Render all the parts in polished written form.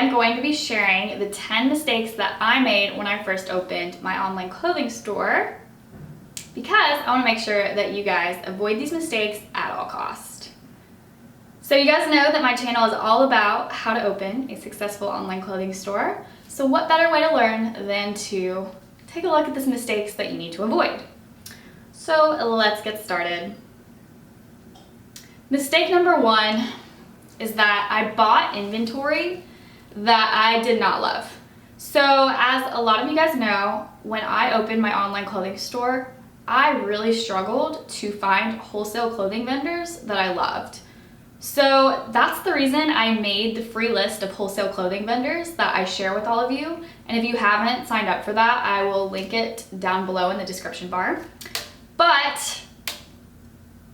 I'm going to be sharing the 10 mistakes that I made when I first opened my online clothing store, because I want to make sure that you guys avoid these mistakes at all costs. So you guys know that my channel is all about how to open a successful online clothing store. So what better way to learn than to take a look at the mistakes that you need to avoid. So let's get started. Mistake number one is that I bought inventory that I did not love. So as a lot of you guys know, when I opened my online clothing store, I really struggled to find wholesale clothing vendors that I loved. So that's the reason I made the free list of wholesale clothing vendors that I share with all of you. And if you haven't signed up for that, I will link it down below in the description bar. But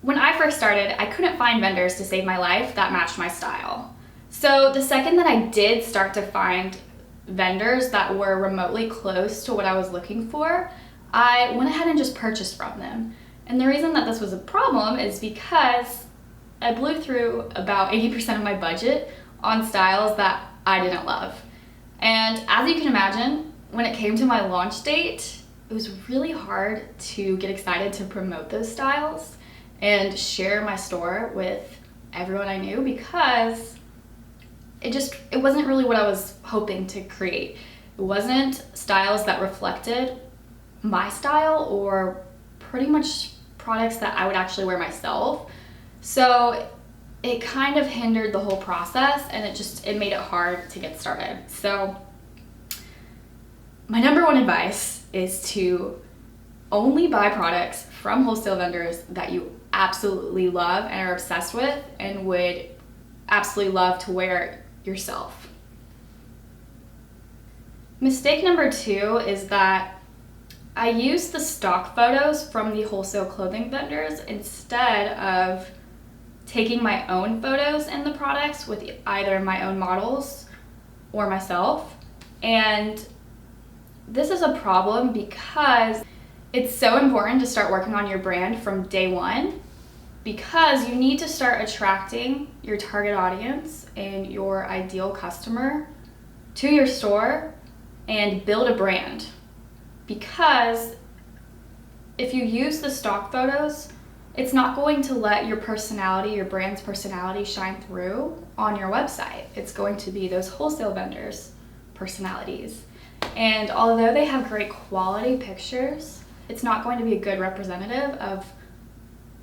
when I first started, I couldn't find vendors to save my life that matched my style. So the second that I did start to find vendors that were remotely close to what I was looking for, I went ahead and just purchased from them. And the reason that this was a problem is because I blew through about 80% of my budget on styles that I didn't love. And as you can imagine, when it came to my launch date, it was really hard to get excited to promote those styles and share my store with everyone I knew, because it wasn't really what I was hoping to create. It wasn't styles that reflected my style or pretty much products that I would actually wear myself. So it kind of hindered the whole process, and it made it hard to get started. So my number one advice is to only buy products from wholesale vendors that you absolutely love and are obsessed with and would absolutely love to wear yourself. Mistake number two is that I used the stock photos from the wholesale clothing vendors instead of taking my own photos in the products with either my own models or myself. And this is a problem because it's so important to start working on your brand from day one, because you need to start attracting your target audience and your ideal customer to your store and build a brand. Because if you use the stock photos, it's not going to let your personality, your brand's personality, shine through on your website. It's going to be those wholesale vendors' personalities. And although they have great quality pictures, it's not going to be a good representative of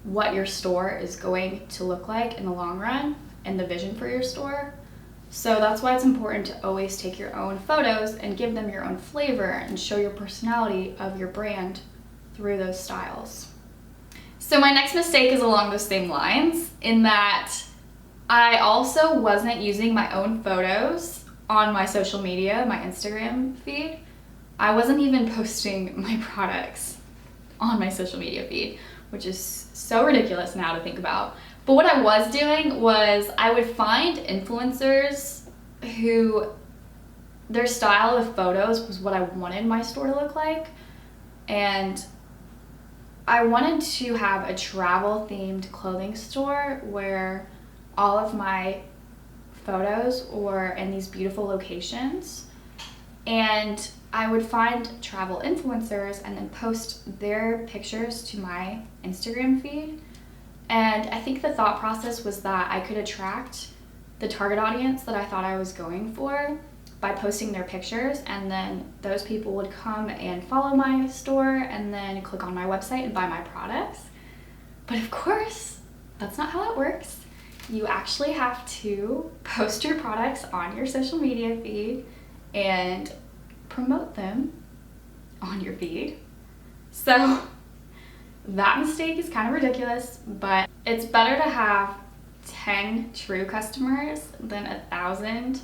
what your store is going to look like in the long run and the vision for your store. So that's why it's important to always take your own photos and give them your own flavor and show your personality of your brand through those styles. So my next mistake is along those same lines, in that I also wasn't using my own photos on my social media, my Instagram feed. I wasn't even posting my products on my social media feed, which is so ridiculous now to think about. But what I was doing was I would find influencers who their style of photos was what I wanted my store to look like. And I wanted to have a travel themed clothing store where all of my photos were in these beautiful locations, and I would find travel influencers and then post their pictures to my Instagram feed. And I think the thought process was that I could attract the target audience that I thought I was going for by posting their pictures, and then those people would come and follow my store and then click on my website and buy my products. But of course, that's not how it works. You actually have to post your products on your social media feed and promote them on your feed. So that mistake is kind of ridiculous, but it's better to have 10 true customers than 1,000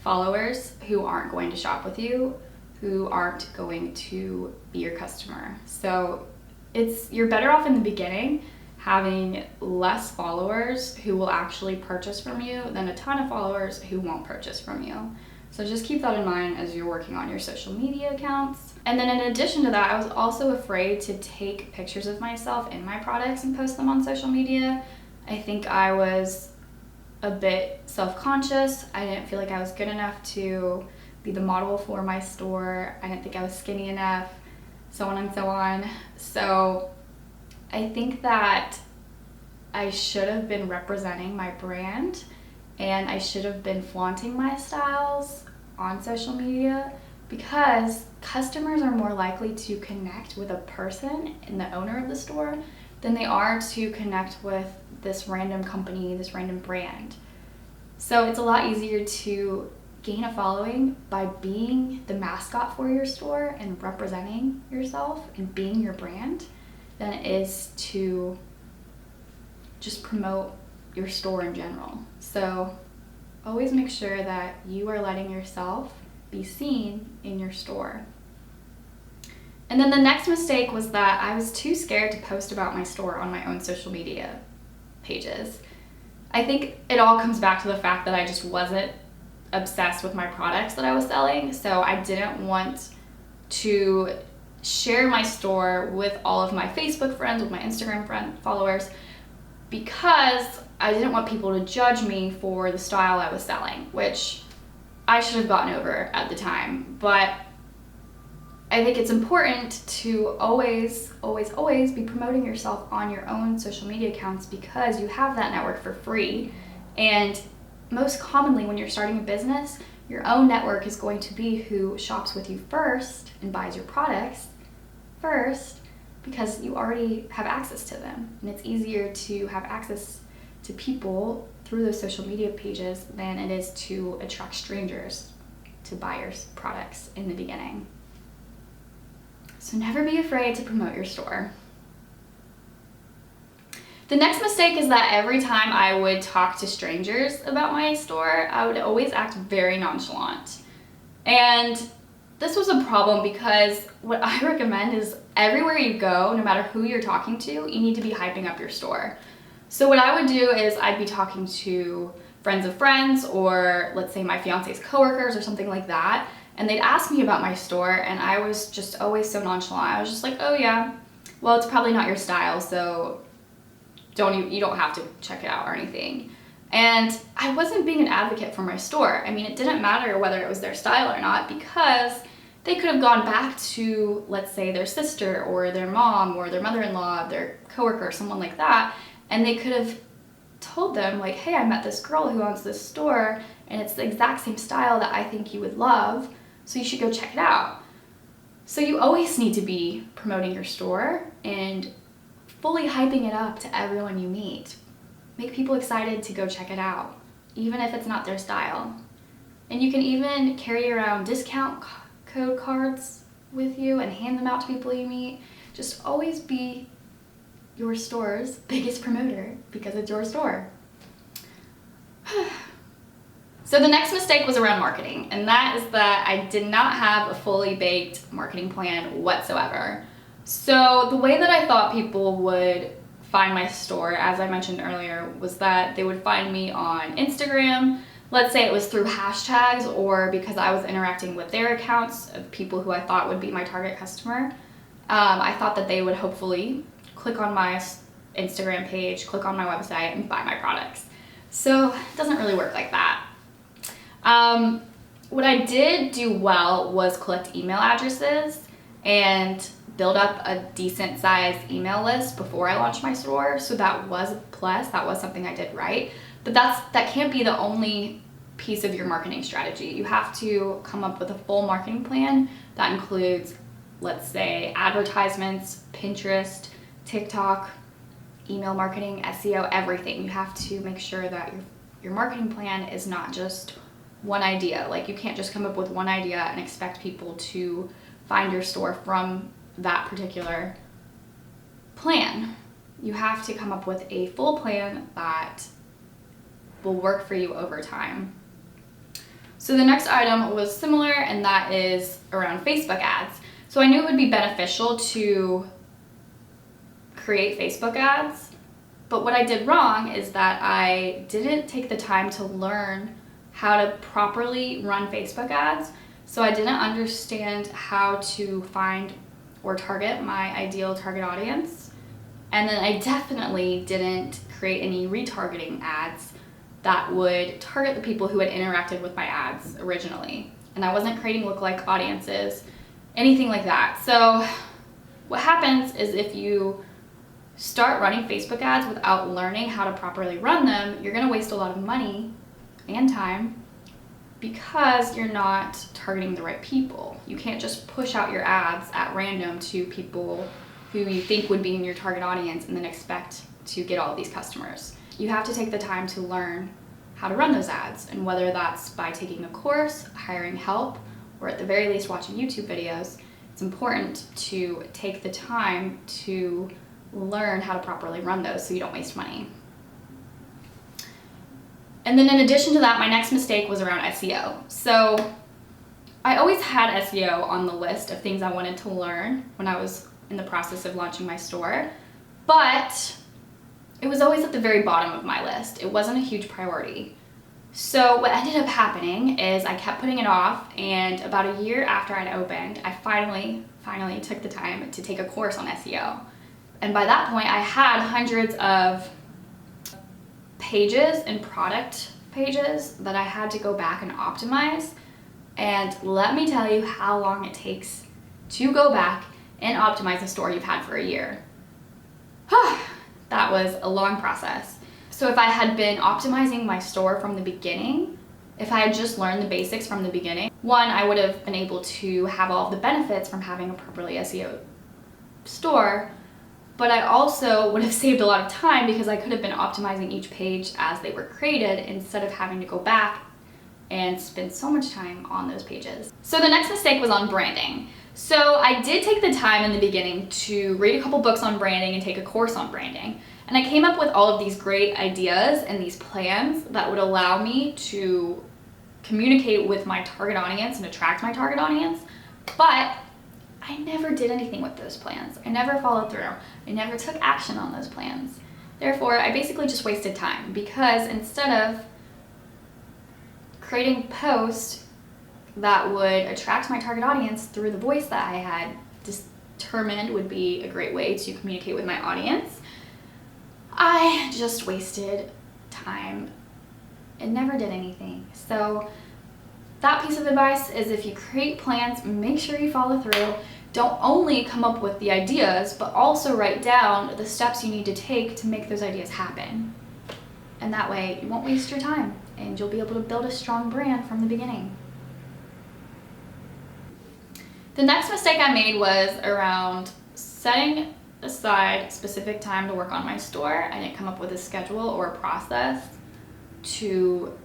followers who aren't going to shop with you, who aren't going to be your customer. So you're better off in the beginning having less followers who will actually purchase from you than a ton of followers who won't purchase from you. So just keep that in mind as you're working on your social media accounts. And then in addition to that, I was also afraid to take pictures of myself in my products and post them on social media. I think I was a bit self-conscious. I didn't feel like I was good enough to be the model for my store. I didn't think I was skinny enough, so on and so on. So I think that I should have been representing my brand, and I should have been flaunting my styles on social media, because customers are more likely to connect with a person and the owner of the store than they are to connect with this random company, this random brand. So it's a lot easier to gain a following by being the mascot for your store and representing yourself and being your brand than it is to just promote your store in general. So always make sure that you are letting yourself be seen in your store. And then the next mistake was that I was too scared to post about my store on my own social media pages. I think it all comes back to the fact that I just wasn't obsessed with my products that I was selling, so I didn't want to share my store with all of my Facebook friends, with my Instagram followers, because I didn't want people to judge me for the style I was selling, which I should have gotten over at the time. But I think it's important to always be promoting yourself on your own social media accounts, because you have that network for free. And most commonly when you're starting a business, your own network is going to be who shops with you first and buys your products first, because you already have access to them. And it's easier to have access to people through those social media pages than it is to attract strangers to buy your products in the beginning. So never be afraid to promote your store. The next mistake is that every time I would talk to strangers about my store, I would always act very nonchalant. And this was a problem, because what I recommend is everywhere you go, no matter who you're talking to, you need to be hyping up your store. So what I would do is I'd be talking to friends of friends, or let's say my fiance's coworkers or something like that, and they'd ask me about my store, and I was just always so nonchalant. I was just like, oh yeah, well, it's probably not your style, so you don't have to check it out or anything. And I wasn't being an advocate for my store. I mean, it didn't matter whether it was their style or not, because they could have gone back to, let's say, their sister or their mom or their mother-in-law, their coworker, someone like that, and they could have told them, like, hey, I met this girl who owns this store, and it's the exact same style that I think you would love, so you should go check it out. So you always need to be promoting your store and fully hyping it up to everyone you meet. Make people excited to go check it out, even if it's not their style. And you can even carry around discount code cards with you and hand them out to people you meet. Just always be your store's biggest promoter, because it's your store. So the next mistake was around marketing, and that is that I did not have a fully baked marketing plan whatsoever. So the way that I thought people would find my store, as I mentioned earlier, was that they would find me on Instagram. Let's say it was through hashtags, or because I was interacting with their accounts of people who I thought would be my target customer. I thought that they would hopefully click on my Instagram page, click on my website, and buy my products. So it doesn't really work like that. What I did do well was collect email addresses and build up a decent sized email list before I launched my store. So that was a plus, that was something I did right. But that can't be the only piece of your marketing strategy. You have to come up with a full marketing plan that includes, let's say, advertisements, Pinterest, TikTok, email marketing, SEO, everything. You have to make sure that your marketing plan is not just one idea. Like, you can't just come up with one idea and expect people to find your store from that particular plan. You have to come up with a full plan that will work for you over time. So the next item was similar, and that is around Facebook ads. So I knew it would be beneficial to create Facebook ads, but what I did wrong is that I didn't take the time to learn how to properly run Facebook ads. So I didn't understand how to find or target my ideal target audience. And then I definitely didn't create any retargeting ads that would target the people who had interacted with my ads originally. And I wasn't creating lookalike audiences, anything like that. So what happens is if you start running Facebook ads without learning how to properly run them, you're gonna waste a lot of money and time because you're not targeting the right people. You can't just push out your ads at random to people who you think would be in your target audience and then expect to get all of these customers. You have to take the time to learn how to run those ads, and whether that's by taking a course, hiring help, or at the very least watching YouTube videos, it's important to take the time to learn how to properly run those so you don't waste money. And then in addition to that, my next mistake was around SEO. So I always had SEO on the list of things I wanted to learn when I was in the process of launching my store, but it was always at the very bottom of my list. It wasn't a huge priority. So what ended up happening is I kept putting it off, and about a year after I'd opened, I finally took the time to take a course on SEO. And by that point, I had hundreds of pages and product pages that I had to go back and optimize. And let me tell you how long it takes to go back and optimize a store you've had for a year. That was a long process. So if I had been optimizing my store from the beginning, if I had just learned the basics from the beginning, one, I would have been able to have all of the benefits from having a properly SEO store, but I also would have saved a lot of time because I could have been optimizing each page as they were created instead of having to go back and spend so much time on those pages. So the next mistake was on branding. So I did take the time in the beginning to read a couple books on branding and take a course on branding. And I came up with all of these great ideas and these plans that would allow me to communicate with my target audience and attract my target audience. But I never did anything with those plans. I never followed through. I never took action on those plans. Therefore, I basically just wasted time because instead of creating posts that would attract my target audience through the voice that I had determined would be a great way to communicate with my audience, I just wasted time and never did anything. So that piece of advice is if you create plans, make sure you follow through. Don't only come up with the ideas, but also write down the steps you need to take to make those ideas happen. And that way you won't waste your time and you'll be able to build a strong brand from the beginning. The next mistake I made was around setting aside specific time to work on my store. I didn't come up with a schedule or a process to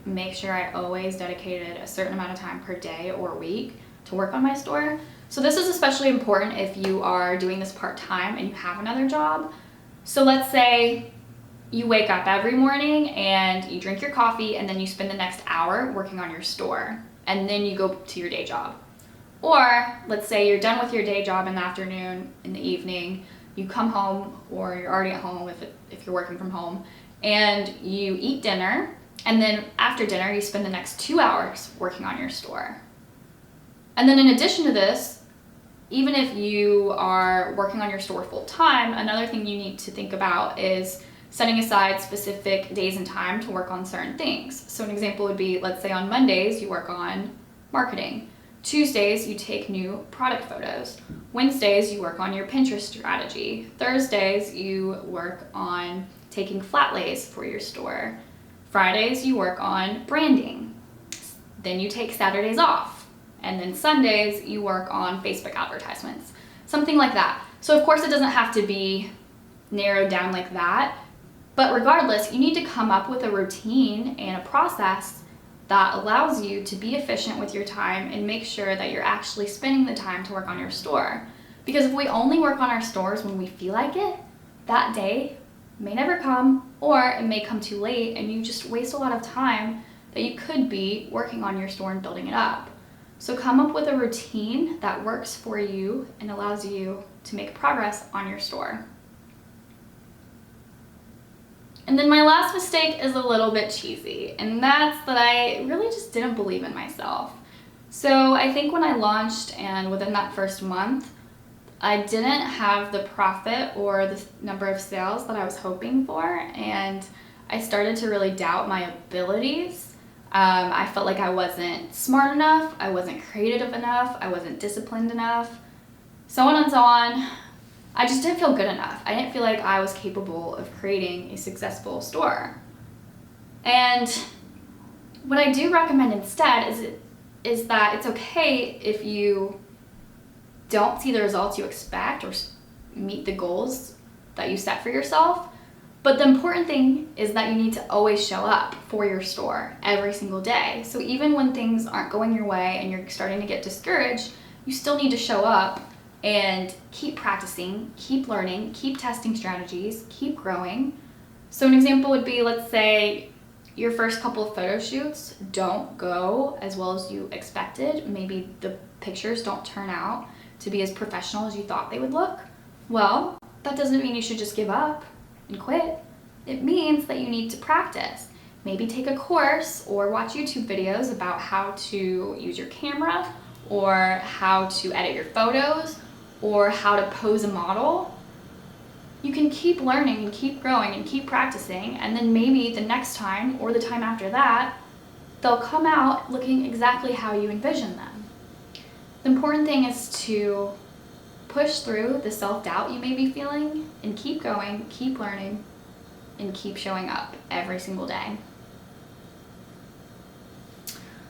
make sure I always dedicated a certain amount of time per day or week to work on my store. So this is especially important if you are doing this part-time and you have another job. So let's say you wake up every morning and you drink your coffee and then you spend the next hour working on your store and then you go to your day job. Or let's say you're done with your day job in the afternoon, in the evening, you come home, or you're already at home if you're working from home, and you eat dinner, and then after dinner you spend the next 2 hours working on your store. And then in addition to this, even if you are working on your store full time, another thing you need to think about is setting aside specific days and time to work on certain things. So an example would be, let's say on Mondays you work on marketing. Tuesdays, you take new product photos. Wednesdays, you work on your Pinterest strategy. Thursdays, you work on taking flat lays for your store. Fridays, you work on branding. Then you take Saturdays off. And then Sundays, you work on Facebook advertisements. Something like that. So of course it doesn't have to be narrowed down like that, but regardless, you need to come up with a routine and a process that allows you to be efficient with your time and make sure that you're actually spending the time to work on your store. Because if we only work on our stores when we feel like it, that day may never come, or it may come too late and you just waste a lot of time that you could be working on your store and building it up. So come up with a routine that works for you and allows you to make progress on your store. And then my last mistake is a little bit cheesy, and that's that I really just didn't believe in myself. So I think when I launched and within that first month, I didn't have the profit or the number of sales that I was hoping for, and I started to really doubt my abilities. I felt like I wasn't smart enough, I wasn't creative enough, I wasn't disciplined enough, so on and so on. I just didn't feel good enough. I didn't feel like I was capable of creating a successful store. And what I do recommend instead is that it's okay if you don't see the results you expect or meet the goals that you set for yourself. But the important thing is that you need to always show up for your store every single day. So even when things aren't going your way and you're starting to get discouraged, you still need to show up and keep practicing, keep learning, keep testing strategies, keep growing. So an example would be, let's say your first couple of photo shoots don't go as well as you expected. Maybe the pictures don't turn out to be as professional as you thought they would look. Well, that doesn't mean you should just give up and quit. It means that you need to practice. Maybe take a course or watch YouTube videos about how to use your camera or how to edit your photos or how to pose a model. You can keep learning and keep growing and keep practicing, and then maybe the next time or the time after that, they'll come out looking exactly how you envision them. The important thing is to push through the self-doubt you may be feeling and keep going, keep learning, and keep showing up every single day.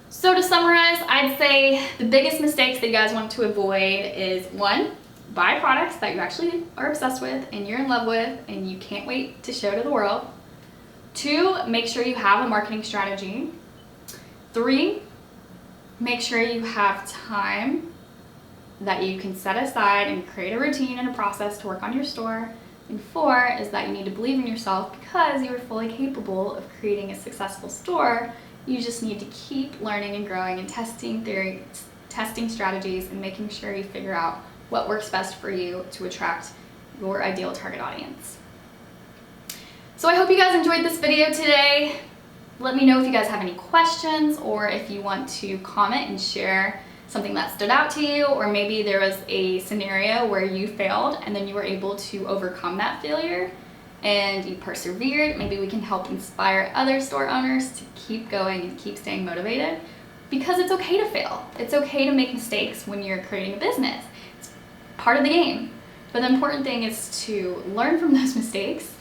So to summarize, I'd say the biggest mistakes that you guys want to avoid is 1, buy products that you actually are obsessed with and you're in love with and you can't wait to show to the world. 2, make sure you have a marketing strategy. 3, make sure you have time that you can set aside and create a routine and a process to work on your store. And 4 is that you need to believe in yourself because you are fully capable of creating a successful store. You just need to keep learning and growing and testing theories, testing strategies, and making sure you figure out what works best for you to attract your ideal target audience. So I hope you guys enjoyed this video today. Let me know if you guys have any questions or if you want to comment and share something that stood out to you, or maybe there was a scenario where you failed and then you were able to overcome that failure and you persevered. Maybe we can help inspire other store owners to keep going and keep staying motivated, because it's okay to fail. It's okay to make mistakes when you're creating a business. It's part of the game. But the important thing is to learn from those mistakes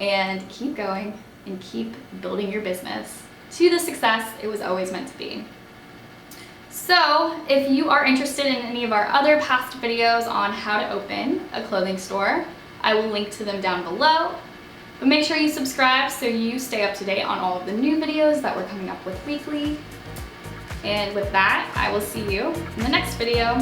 and keep going and keep building your business to the success it was always meant to be. So if you are interested in any of our other past videos on how to open a clothing store, I will link to them down below. But make sure you subscribe so you stay up to date on all of the new videos that we're coming up with weekly. And with that, I will see you in the next video.